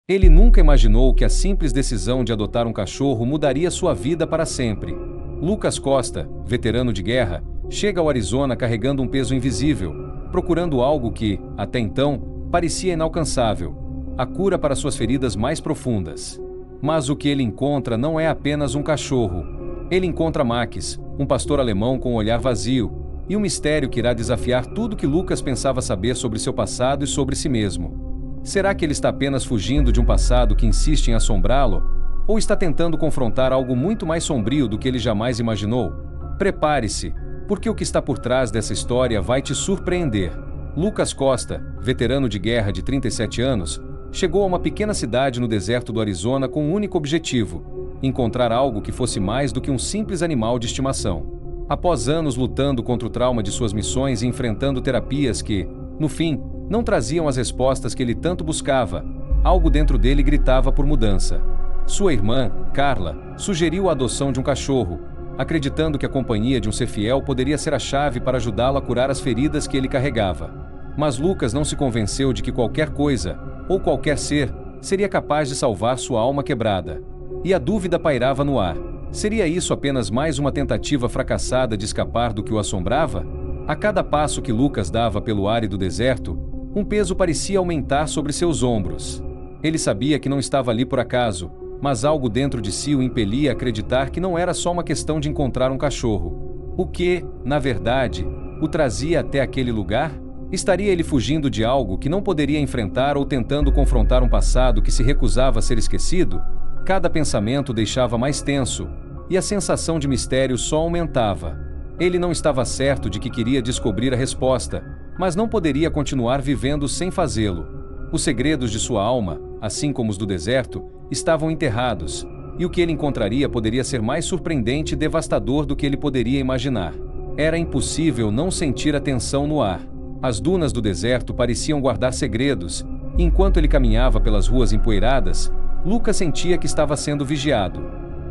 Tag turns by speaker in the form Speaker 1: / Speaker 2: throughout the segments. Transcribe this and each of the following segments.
Speaker 1: Ele nunca imaginou que a simples decisão de adotar um cachorro mudaria sua vida para sempre. Lucas Costa, veterano de guerra, chega ao Arizona carregando um peso invisível, procurando algo que, até então, parecia inalcançável: a cura para suas feridas mais profundas. Mas o que ele encontra não é apenas um cachorro. Ele encontra Max, um pastor alemão com um olhar vazio, e um mistério que irá desafiar tudo que Lucas pensava saber sobre seu passado e sobre si mesmo. Será que ele está apenas fugindo de um passado que insiste em assombrá-lo? Ou está tentando confrontar algo muito mais sombrio do que ele jamais imaginou? Prepare-se, porque o que está por trás dessa história vai te surpreender. Lucas Costa, veterano de guerra de 37 anos, chegou a uma pequena cidade no deserto do Arizona com um único objetivo: encontrar algo que fosse mais do que um simples animal de estimação. Após anos lutando contra o trauma de suas missões e enfrentando terapias que, no fim, não traziam as respostas que ele tanto buscava, algo dentro dele gritava por mudança. Sua irmã, Carla, sugeriu a adoção de um cachorro, acreditando que a companhia de um ser fiel poderia ser a chave para ajudá-lo a curar as feridas que ele carregava. Mas Lucas não se convenceu de que qualquer coisa, ou qualquer ser, seria capaz de salvar sua alma quebrada. E a dúvida pairava no ar: seria isso apenas mais uma tentativa fracassada de escapar do que o assombrava? A cada passo que Lucas dava pelo árido deserto, um peso parecia aumentar sobre seus ombros. Ele sabia que não estava ali por acaso, mas algo dentro de si o impelia a acreditar que não era só uma questão de encontrar um cachorro. O que, na verdade, o trazia até aquele lugar? Estaria ele fugindo de algo que não poderia enfrentar ou tentando confrontar um passado que se recusava a ser esquecido? Cada pensamento deixava mais tenso, e a sensação de mistério só aumentava. Ele não estava certo de que queria descobrir a resposta, mas não poderia continuar vivendo sem fazê-lo. Os segredos de sua alma, assim como os do deserto, estavam enterrados, e o que ele encontraria poderia ser mais surpreendente e devastador do que ele poderia imaginar. Era impossível não sentir a tensão no ar. As dunas do deserto pareciam guardar segredos, e enquanto ele caminhava pelas ruas empoeiradas, Lucas sentia que estava sendo vigiado.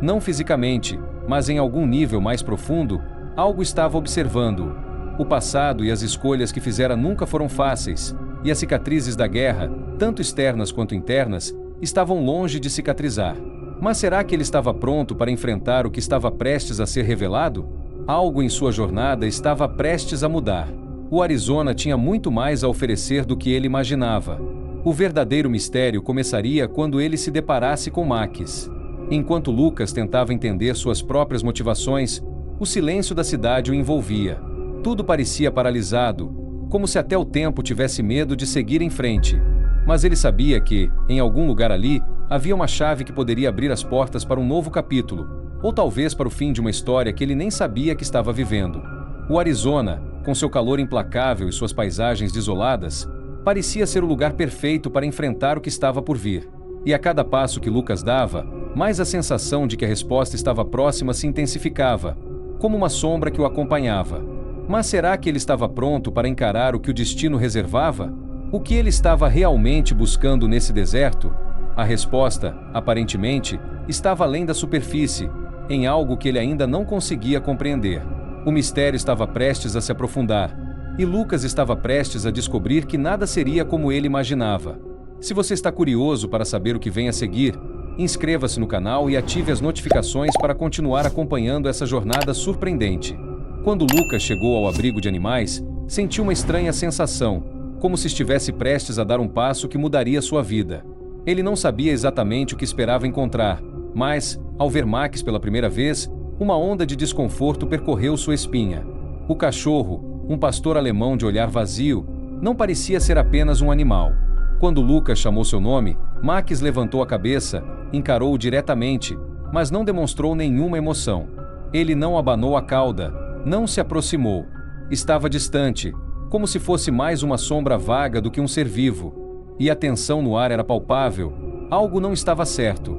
Speaker 1: Não fisicamente, mas em algum nível mais profundo, algo estava observando-o. O passado e as escolhas que fizera nunca foram fáceis, e as cicatrizes da guerra, tanto externas quanto internas, estavam longe de cicatrizar. Mas será que ele estava pronto para enfrentar o que estava prestes a ser revelado? Algo em sua jornada estava prestes a mudar. O Arizona tinha muito mais a oferecer do que ele imaginava. O verdadeiro mistério começaria quando ele se deparasse com Max. Enquanto Lucas tentava entender suas próprias motivações, o silêncio da cidade o envolvia. Tudo parecia paralisado, como se até o tempo tivesse medo de seguir em frente. Mas ele sabia que, em algum lugar ali, havia uma chave que poderia abrir as portas para um novo capítulo, ou talvez para o fim de uma história que ele nem sabia que estava vivendo. O Arizona, com seu calor implacável e suas paisagens desoladas, parecia ser o lugar perfeito para enfrentar o que estava por vir. E a cada passo que Lucas dava, mais a sensação de que a resposta estava próxima se intensificava, como uma sombra que o acompanhava. Mas será que ele estava pronto para encarar o que o destino reservava? O que ele estava realmente buscando nesse deserto? A resposta, aparentemente, estava além da superfície, em algo que ele ainda não conseguia compreender. O mistério estava prestes a se aprofundar, e Lucas estava prestes a descobrir que nada seria como ele imaginava. Se você está curioso para saber o que vem a seguir, inscreva-se no canal e ative as notificações para continuar acompanhando essa jornada surpreendente. Quando Lucas chegou ao abrigo de animais, sentiu uma estranha sensação, como se estivesse prestes a dar um passo que mudaria sua vida. Ele não sabia exatamente o que esperava encontrar, mas, ao ver Max pela primeira vez, uma onda de desconforto percorreu sua espinha. O cachorro, um pastor alemão de olhar vazio, não parecia ser apenas um animal. Quando Lucas chamou seu nome, Max levantou a cabeça, encarou-o diretamente, mas não demonstrou nenhuma emoção. Ele não abanou a cauda, não se aproximou. Estava distante, como se fosse mais uma sombra vaga do que um ser vivo. E a tensão no ar era palpável. Algo não estava certo.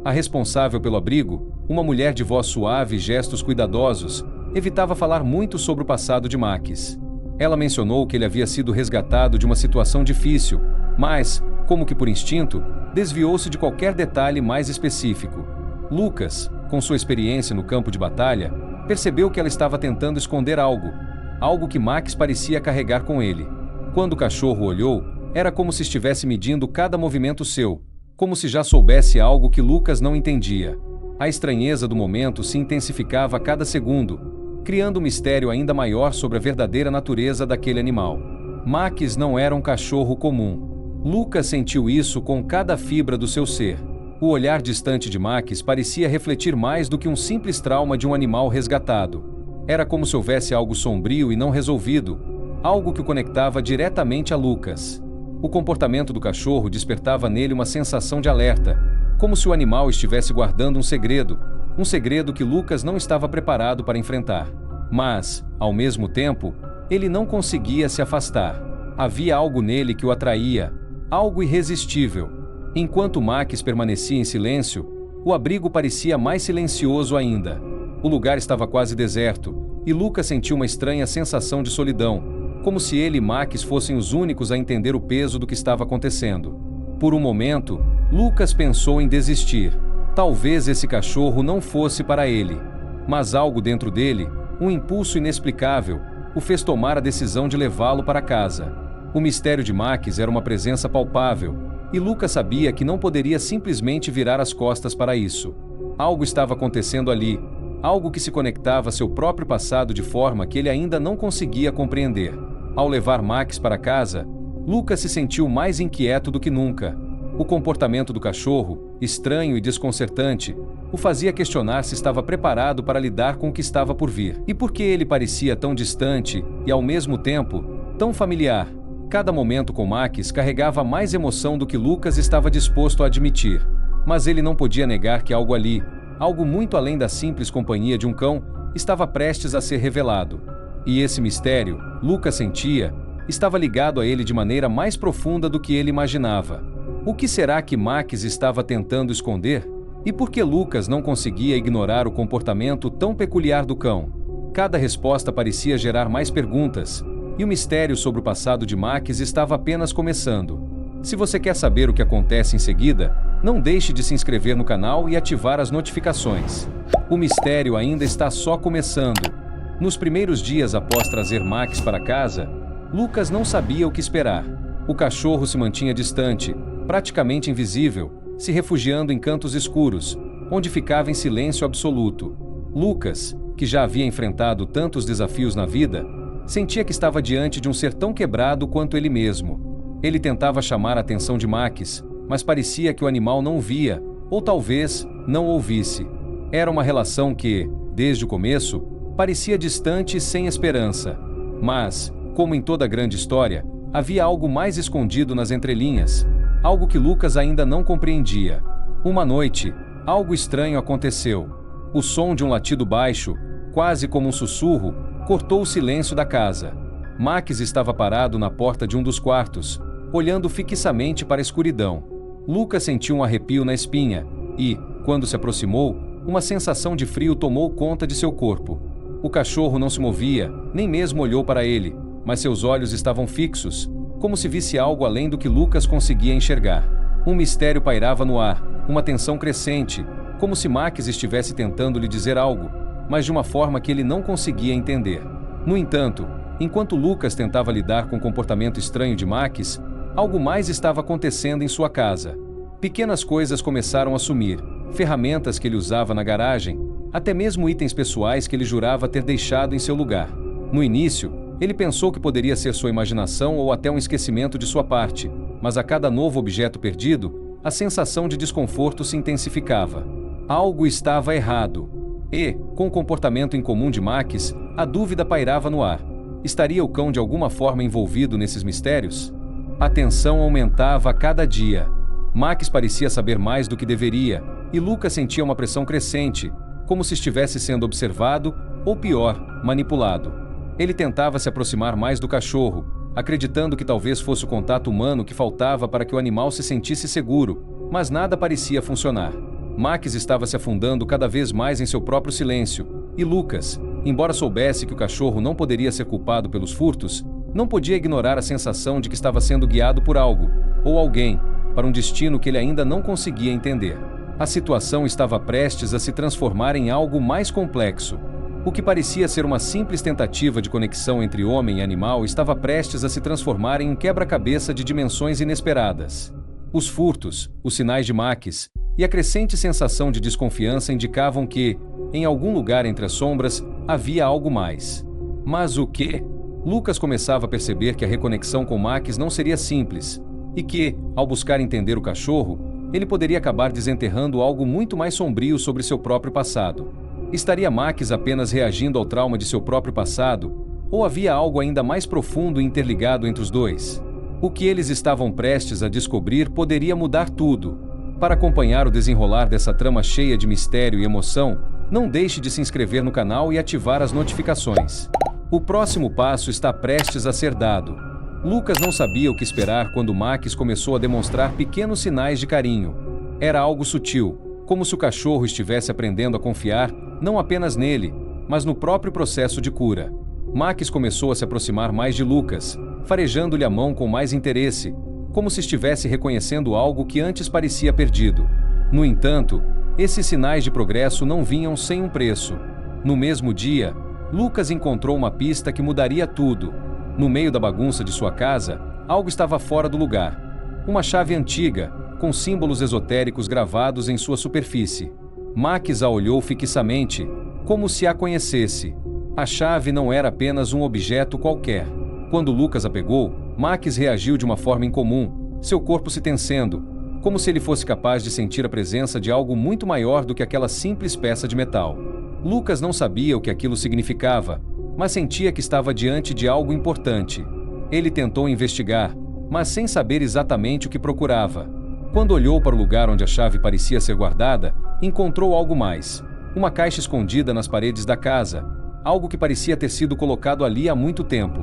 Speaker 1: A responsável pelo abrigo, uma mulher de voz suave e gestos cuidadosos, evitava falar muito sobre o passado de Max. Ela mencionou que ele havia sido resgatado de uma situação difícil, mas, como que por instinto, desviou-se de qualquer detalhe mais específico. Lucas, com sua experiência no campo de batalha, percebeu que ela estava tentando esconder algo que Max parecia carregar com ele. Quando o cachorro olhou, era como se estivesse medindo cada movimento seu, como se já soubesse algo que Lucas não entendia. A estranheza do momento se intensificava a cada segundo, criando um mistério ainda maior sobre a verdadeira natureza daquele animal. Max não era um cachorro comum. Lucas sentiu isso com cada fibra do seu ser. O olhar distante de Max parecia refletir mais do que um simples trauma de um animal resgatado. Era como se houvesse algo sombrio e não resolvido, algo que o conectava diretamente a Lucas. O comportamento do cachorro despertava nele uma sensação de alerta, como se o animal estivesse guardando um segredo que Lucas não estava preparado para enfrentar. Mas, ao mesmo tempo, ele não conseguia se afastar. Havia algo nele que o atraía, algo irresistível. Enquanto Max permanecia em silêncio, o abrigo parecia mais silencioso ainda. O lugar estava quase deserto, e Lucas sentiu uma estranha sensação de solidão, como se ele e Max fossem os únicos a entender o peso do que estava acontecendo. Por um momento, Lucas pensou em desistir. Talvez esse cachorro não fosse para ele. Mas algo dentro dele, um impulso inexplicável, o fez tomar a decisão de levá-lo para casa. O mistério de Max era uma presença palpável, e Lucas sabia que não poderia simplesmente virar as costas para isso. Algo estava acontecendo ali, algo que se conectava a seu próprio passado de forma que ele ainda não conseguia compreender. Ao levar Max para casa, Lucas se sentiu mais inquieto do que nunca. O comportamento do cachorro, estranho e desconcertante, o fazia questionar se estava preparado para lidar com o que estava por vir. E por que ele parecia tão distante e, ao mesmo tempo, tão familiar? Cada momento com Max carregava mais emoção do que Lucas estava disposto a admitir. Mas ele não podia negar que algo ali, algo muito além da simples companhia de um cão, estava prestes a ser revelado. E esse mistério, Lucas sentia, estava ligado a ele de maneira mais profunda do que ele imaginava. O que será que Max estava tentando esconder? E por que Lucas não conseguia ignorar o comportamento tão peculiar do cão? Cada resposta parecia gerar mais perguntas, e o mistério sobre o passado de Max estava apenas começando. Se você quer saber o que acontece em seguida, não deixe de se inscrever no canal e ativar as notificações. O mistério ainda está só começando. Nos primeiros dias após trazer Max para casa, Lucas não sabia o que esperar. O cachorro se mantinha distante, praticamente invisível, se refugiando em cantos escuros, onde ficava em silêncio absoluto. Lucas, que já havia enfrentado tantos desafios na vida, sentia que estava diante de um ser tão quebrado quanto ele mesmo. Ele tentava chamar a atenção de Max, mas parecia que o animal não via, ou talvez não ouvisse. Era uma relação que, desde o começo, parecia distante e sem esperança. Mas, como em toda grande história, havia algo mais escondido nas entrelinhas, algo que Lucas ainda não compreendia. Uma noite, algo estranho aconteceu. O som de um latido baixo, quase como um sussurro, cortou o silêncio da casa. Max estava parado na porta de um dos quartos, olhando fixamente para a escuridão. Lucas sentiu um arrepio na espinha e, quando se aproximou, uma sensação de frio tomou conta de seu corpo. O cachorro não se movia, nem mesmo olhou para ele, mas seus olhos estavam fixos, como se visse algo além do que Lucas conseguia enxergar. Um mistério pairava no ar, uma tensão crescente, como se Max estivesse tentando lhe dizer algo, mas de uma forma que ele não conseguia entender. No entanto, enquanto Lucas tentava lidar com o comportamento estranho de Max, algo mais estava acontecendo em sua casa. Pequenas coisas começaram a sumir, ferramentas que ele usava na garagem, até mesmo itens pessoais que ele jurava ter deixado em seu lugar. No início, ele pensou que poderia ser sua imaginação ou até um esquecimento de sua parte, mas a cada novo objeto perdido, a sensação de desconforto se intensificava. Algo estava errado. E, com o comportamento incomum de Max, a dúvida pairava no ar. Estaria o cão de alguma forma envolvido nesses mistérios? A tensão aumentava a cada dia. Max parecia saber mais do que deveria, e Lucas sentia uma pressão crescente, como se estivesse sendo observado, ou pior, manipulado. Ele tentava se aproximar mais do cachorro, acreditando que talvez fosse o contato humano que faltava para que o animal se sentisse seguro, mas nada parecia funcionar. Max estava se afundando cada vez mais em seu próprio silêncio, e Lucas, embora soubesse que o cachorro não poderia ser culpado pelos furtos, não podia ignorar a sensação de que estava sendo guiado por algo, ou alguém, para um destino que ele ainda não conseguia entender. A situação estava prestes a se transformar em algo mais complexo. O que parecia ser uma simples tentativa de conexão entre homem e animal estava prestes a se transformar em um quebra-cabeça de dimensões inesperadas. Os furtos, os sinais de Max e a crescente sensação de desconfiança indicavam que, em algum lugar entre as sombras, havia algo mais. Mas o quê? Lucas começava a perceber que a reconexão com Max não seria simples, e que, ao buscar entender o cachorro, ele poderia acabar desenterrando algo muito mais sombrio sobre seu próprio passado. Estaria Max apenas reagindo ao trauma de seu próprio passado, ou havia algo ainda mais profundo e interligado entre os dois? O que eles estavam prestes a descobrir poderia mudar tudo. Para acompanhar o desenrolar dessa trama cheia de mistério e emoção, não deixe de se inscrever no canal e ativar as notificações. O próximo passo está prestes a ser dado. Lucas não sabia o que esperar quando Max começou a demonstrar pequenos sinais de carinho. Era algo sutil, como se o cachorro estivesse aprendendo a confiar, não apenas nele, mas no próprio processo de cura. Max começou a se aproximar mais de Lucas, farejando-lhe a mão com mais interesse, como se estivesse reconhecendo algo que antes parecia perdido. No entanto, esses sinais de progresso não vinham sem um preço. No mesmo dia, Lucas encontrou uma pista que mudaria tudo. No meio da bagunça de sua casa, algo estava fora do lugar. Uma chave antiga, com símbolos esotéricos gravados em sua superfície. Max a olhou fixamente, como se a conhecesse. A chave não era apenas um objeto qualquer. Quando Lucas a pegou, Max reagiu de uma forma incomum, seu corpo se tensendo, como se ele fosse capaz de sentir a presença de algo muito maior do que aquela simples peça de metal. Lucas não sabia o que aquilo significava, mas sentia que estava diante de algo importante. Ele tentou investigar, mas sem saber exatamente o que procurava. Quando olhou para o lugar onde a chave parecia ser guardada, encontrou algo mais. Uma caixa escondida nas paredes da casa, algo que parecia ter sido colocado ali há muito tempo.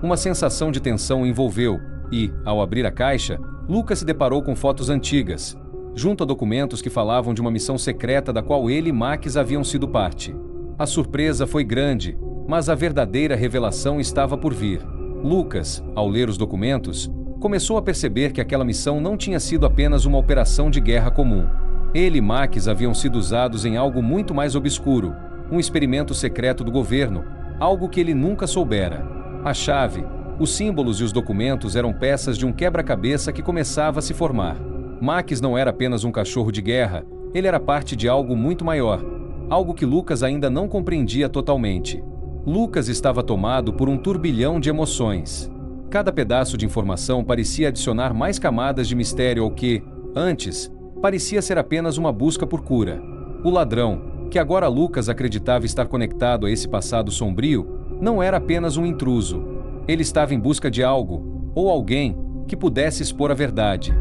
Speaker 1: Uma sensação de tensão o envolveu e, ao abrir a caixa, Lucas se deparou com fotos antigas, junto a documentos que falavam de uma missão secreta da qual ele e Max haviam sido parte. A surpresa foi grande, mas a verdadeira revelação estava por vir. Lucas, ao ler os documentos, começou a perceber que aquela missão não tinha sido apenas uma operação de guerra comum. Ele e Max haviam sido usados em algo muito mais obscuro, um experimento secreto do governo, algo que ele nunca soubera. A chave, os símbolos e os documentos eram peças de um quebra-cabeça que começava a se formar. Max não era apenas um cachorro de guerra, ele era parte de algo muito maior, algo que Lucas ainda não compreendia totalmente. Lucas estava tomado por um turbilhão de emoções. Cada pedaço de informação parecia adicionar mais camadas de mistério ao que, antes, parecia ser apenas uma busca por cura. O ladrão, que agora Lucas acreditava estar conectado a esse passado sombrio, não era apenas um intruso. Ele estava em busca de algo, ou alguém, que pudesse expor a verdade.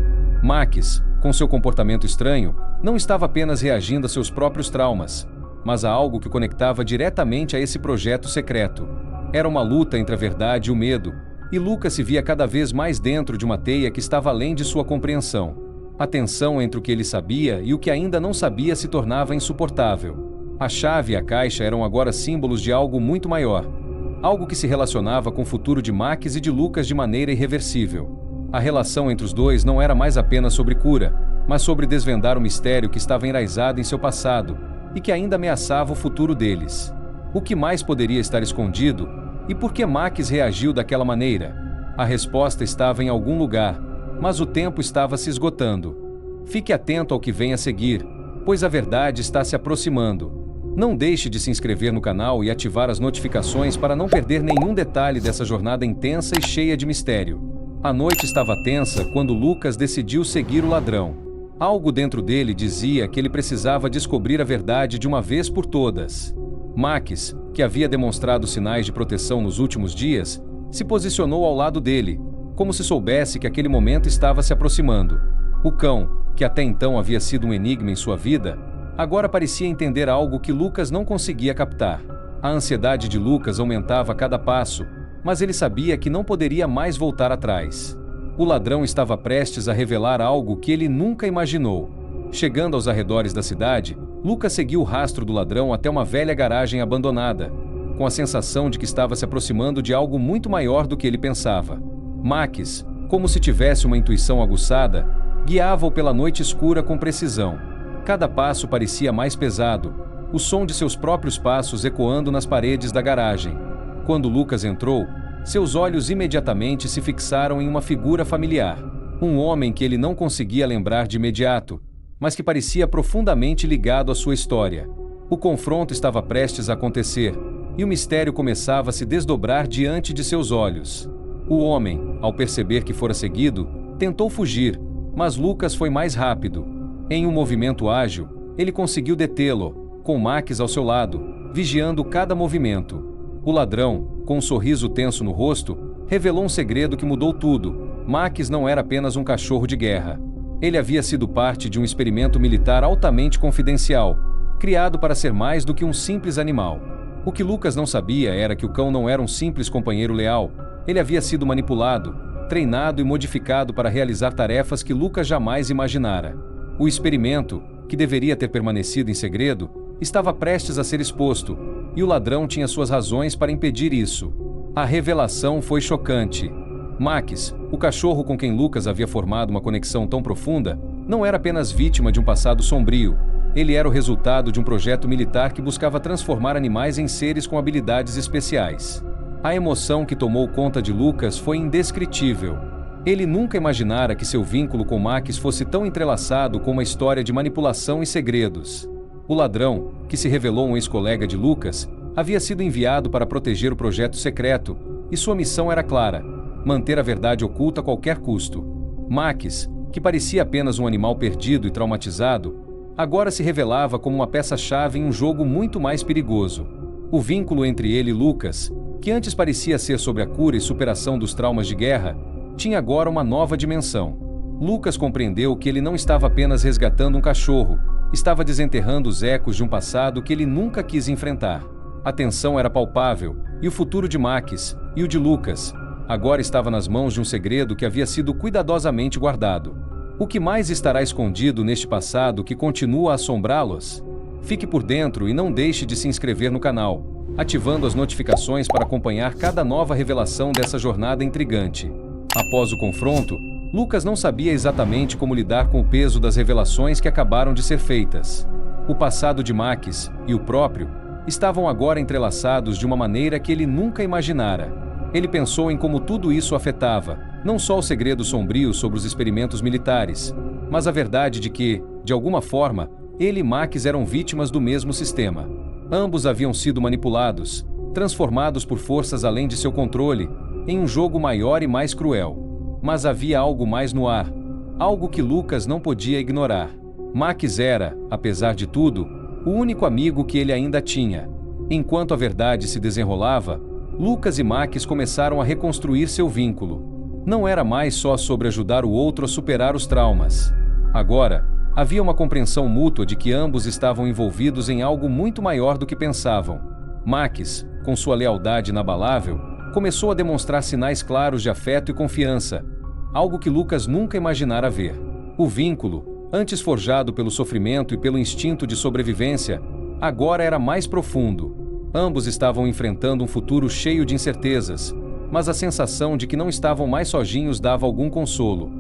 Speaker 1: Max, com seu comportamento estranho, não estava apenas reagindo a seus próprios traumas, mas a algo que conectava diretamente a esse projeto secreto. Era uma luta entre a verdade e o medo, e Lucas se via cada vez mais dentro de uma teia que estava além de sua compreensão. A tensão entre o que ele sabia e o que ainda não sabia se tornava insuportável. A chave e a caixa eram agora símbolos de algo muito maior, algo que se relacionava com o futuro de Max e de Lucas de maneira irreversível. A relação entre os dois não era mais apenas sobre cura, mas sobre desvendar o mistério que estava enraizado em seu passado e que ainda ameaçava o futuro deles. O que mais poderia estar escondido? E por que Max reagiu daquela maneira? A resposta estava em algum lugar, mas o tempo estava se esgotando. Fique atento ao que vem a seguir, pois a verdade está se aproximando. Não deixe de se inscrever no canal e ativar as notificações para não perder nenhum detalhe dessa jornada intensa e cheia de mistério. A noite estava tensa quando Lucas decidiu seguir o ladrão. Algo dentro dele dizia que ele precisava descobrir a verdade de uma vez por todas. Max, que havia demonstrado sinais de proteção nos últimos dias, se posicionou ao lado dele, como se soubesse que aquele momento estava se aproximando. O cão, que até então havia sido um enigma em sua vida, agora parecia entender algo que Lucas não conseguia captar. A ansiedade de Lucas aumentava a cada passo, mas ele sabia que não poderia mais voltar atrás. O ladrão estava prestes a revelar algo que ele nunca imaginou. Chegando aos arredores da cidade, Lucas seguiu o rastro do ladrão até uma velha garagem abandonada, com a sensação de que estava se aproximando de algo muito maior do que ele pensava. Max, como se tivesse uma intuição aguçada, guiava-o pela noite escura com precisão. Cada passo parecia mais pesado, o som de seus próprios passos ecoando nas paredes da garagem. Quando Lucas entrou, seus olhos imediatamente se fixaram em uma figura familiar. Um homem que ele não conseguia lembrar de imediato, mas que parecia profundamente ligado à sua história. O confronto estava prestes a acontecer, e o mistério começava a se desdobrar diante de seus olhos. O homem, ao perceber que fora seguido, tentou fugir, mas Lucas foi mais rápido. Em um movimento ágil, ele conseguiu detê-lo, com Max ao seu lado, vigiando cada movimento. O ladrão, com um sorriso tenso no rosto, revelou um segredo que mudou tudo. Max não era apenas um cachorro de guerra. Ele havia sido parte de um experimento militar altamente confidencial, criado para ser mais do que um simples animal. O que Lucas não sabia era que o cão não era um simples companheiro leal. Ele havia sido manipulado, treinado e modificado para realizar tarefas que Lucas jamais imaginara. O experimento, que deveria ter permanecido em segredo, estava prestes a ser exposto, e o ladrão tinha suas razões para impedir isso. A revelação foi chocante. Max, o cachorro com quem Lucas havia formado uma conexão tão profunda, não era apenas vítima de um passado sombrio. Ele era o resultado de um projeto militar que buscava transformar animais em seres com habilidades especiais. A emoção que tomou conta de Lucas foi indescritível. Ele nunca imaginara que seu vínculo com Max fosse tão entrelaçado com uma história de manipulação e segredos. O ladrão, que se revelou um ex-colega de Lucas, havia sido enviado para proteger o projeto secreto, e sua missão era clara: manter a verdade oculta a qualquer custo. Max, que parecia apenas um animal perdido e traumatizado, agora se revelava como uma peça-chave em um jogo muito mais perigoso. O vínculo entre ele e Lucas, que antes parecia ser sobre a cura e superação dos traumas de guerra, tinha agora uma nova dimensão. Lucas compreendeu que ele não estava apenas resgatando um cachorro, estava desenterrando os ecos de um passado que ele nunca quis enfrentar. A tensão era palpável, e o futuro de Max, e o de Lucas, agora estava nas mãos de um segredo que havia sido cuidadosamente guardado. O que mais estará escondido neste passado que continua a assombrá-los? Fique por dentro e não deixe de se inscrever no canal, ativando as notificações para acompanhar cada nova revelação dessa jornada intrigante. Após o confronto, Lucas não sabia exatamente como lidar com o peso das revelações que acabaram de ser feitas. O passado de Max e o próprio estavam agora entrelaçados de uma maneira que ele nunca imaginara. Ele pensou em como tudo isso afetava, não só o segredo sombrio sobre os experimentos militares, mas a verdade de que, de alguma forma, ele e Max eram vítimas do mesmo sistema. Ambos haviam sido manipulados, transformados por forças além de seu controle, em um jogo maior e mais cruel. Mas havia algo mais no ar, algo que Lucas não podia ignorar. Max era, apesar de tudo, o único amigo que ele ainda tinha. Enquanto a verdade se desenrolava, Lucas e Max começaram a reconstruir seu vínculo. Não era mais só sobre ajudar o outro a superar os traumas. Agora, havia uma compreensão mútua de que ambos estavam envolvidos em algo muito maior do que pensavam. Max, com sua lealdade inabalável, começou a demonstrar sinais claros de afeto e confiança, algo que Lucas nunca imaginara ver. O vínculo, antes forjado pelo sofrimento e pelo instinto de sobrevivência, agora era mais profundo. Ambos estavam enfrentando um futuro cheio de incertezas, mas a sensação de que não estavam mais sozinhos dava algum consolo.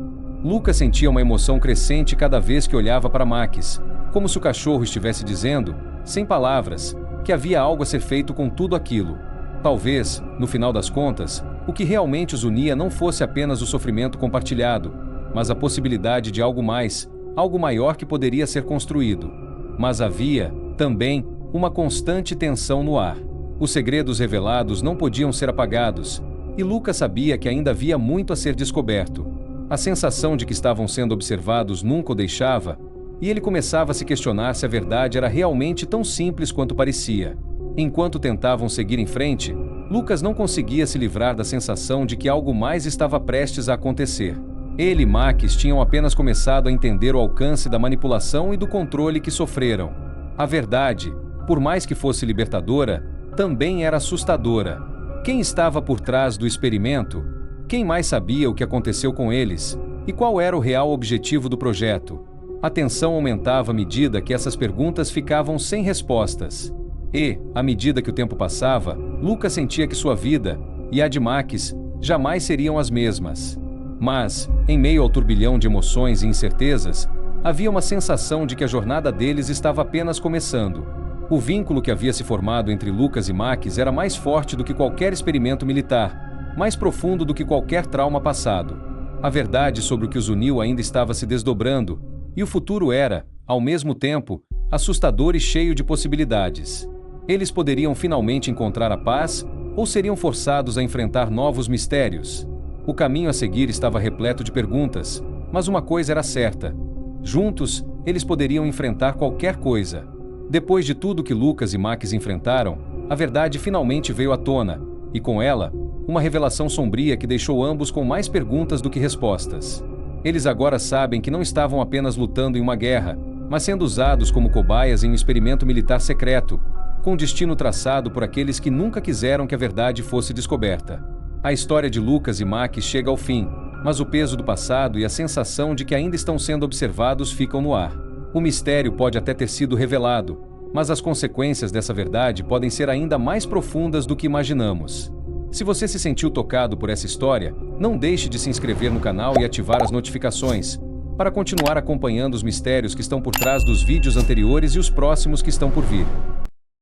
Speaker 1: Lucas sentia uma emoção crescente cada vez que olhava para Max, como se o cachorro estivesse dizendo, sem palavras, que havia algo a ser feito com tudo aquilo. Talvez, no final das contas, o que realmente os unia não fosse apenas o sofrimento compartilhado, mas a possibilidade de algo mais, algo maior que poderia ser construído. Mas havia, também, uma constante tensão no ar. Os segredos revelados não podiam ser apagados, e Lucas sabia que ainda havia muito a ser descoberto. A sensação de que estavam sendo observados nunca o deixava, e ele começava a se questionar se a verdade era realmente tão simples quanto parecia. Enquanto tentavam seguir em frente, Lucas não conseguia se livrar da sensação de que algo mais estava prestes a acontecer. Ele e Max tinham apenas começado a entender o alcance da manipulação e do controle que sofreram. A verdade, por mais que fosse libertadora, também era assustadora. Quem estava por trás do experimento? Quem mais sabia o que aconteceu com eles? E qual era o real objetivo do projeto? A tensão aumentava à medida que essas perguntas ficavam sem respostas. E, à medida que o tempo passava, Lucas sentia que sua vida, e a de Max, jamais seriam as mesmas. Mas, em meio ao turbilhão de emoções e incertezas, havia uma sensação de que a jornada deles estava apenas começando. O vínculo que havia se formado entre Lucas e Max era mais forte do que qualquer experimento militar, mais profundo do que qualquer trauma passado. A verdade sobre o que os uniu ainda estava se desdobrando, e o futuro era, ao mesmo tempo, assustador e cheio de possibilidades. Eles poderiam finalmente encontrar a paz, ou seriam forçados a enfrentar novos mistérios? O caminho a seguir estava repleto de perguntas, mas uma coisa era certa: juntos, eles poderiam enfrentar qualquer coisa. Depois de tudo que Lucas e Max enfrentaram, a verdade finalmente veio à tona, e com ela, uma revelação sombria que deixou ambos com mais perguntas do que respostas. Eles agora sabem que não estavam apenas lutando em uma guerra, mas sendo usados como cobaias em um experimento militar secreto, com destino traçado por aqueles que nunca quiseram que a verdade fosse descoberta. A história de Lucas e Max chega ao fim, mas o peso do passado e a sensação de que ainda estão sendo observados ficam no ar. O mistério pode até ter sido revelado, mas as consequências dessa verdade podem ser ainda mais profundas do que imaginamos. Se você se sentiu tocado por essa história, não deixe de se inscrever no canal e ativar as notificações, para continuar acompanhando os mistérios que estão por trás dos vídeos anteriores e os próximos que estão por vir.